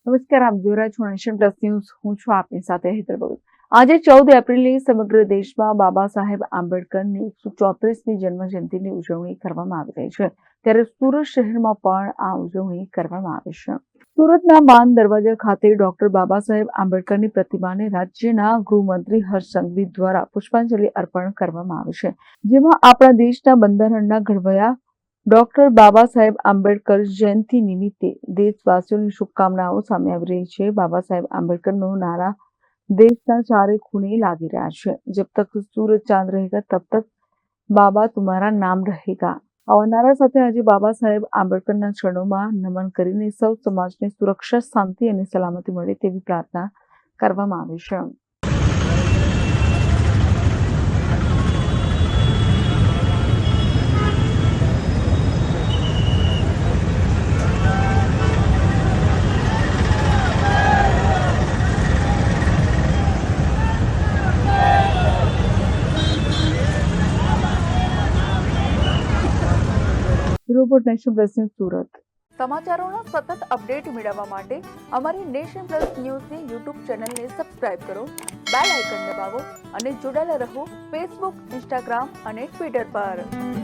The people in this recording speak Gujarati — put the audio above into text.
નમસ્કાર, આપ જોઈ રહ્યા છો નેશન પ્લસ ન્યૂઝ. હું છું આપની સાથે હેતર ભગત. આજે 14 એપ્રિલની સમગ્ર દેશમાં બાબા સાહેબ આંબેડકરની 134મી જન્મજયંતિની ઉજવણી કરવામાં આવી રહી છે. ત્યારે સુરત શહેરમાં પણ આ ઉજવણી કરવામાં આવી છે. સુરતના માન દરવાજા ખાતે ડોક્ટર બાબા સાહેબ આંબેડકરની પ્રતિમાને રાજ્યના ગૃહમંત્રી હર્ષ સંઘવી દ્વારા પુષ્પાંજલિ અર્પણ કરવામાં આવી છે, જેમાં આપણા દેશના બંધારણના ઘડવૈયા ડોક્ટર બાબા સાહેબ આંબેડકર જયંતિ નિમિત્તે દેશવાસીઓની શુભકામનાઓ સામે આવી રહી છે. બાબા સાહેબ આંબેડકરનો નારા દેશના ચારે ખૂણે લાગી રહ્યા છે. જબ તક સૂરજ ચાંદ રહેગા તબ તક બાબા તુમ્હારા નામ રહેગા. આવા નારા સાથે આજે બાબા સાહેબ આંબેડકરના ચરણોમાં નમન કરીને સૌ સમાજને સુરક્ષા, શાંતિ અને સલામતી મળે તેવી પ્રાર્થના કરવામાં આવી છે. Report nation plus news Surat. સમાચારોના સતત અપડેટ મેળવવા માટે અમારી નેશન પ્લસ ન્યૂઝની યુટ્યુબ ચેનલને સબસ્ક્રાઇબ કરો, બેલ આઇકન દબાવો અને જોડાયેલા રહો ફેસબુક, ઇન્સ્ટાગ્રામ અને ટ્વિટર પર.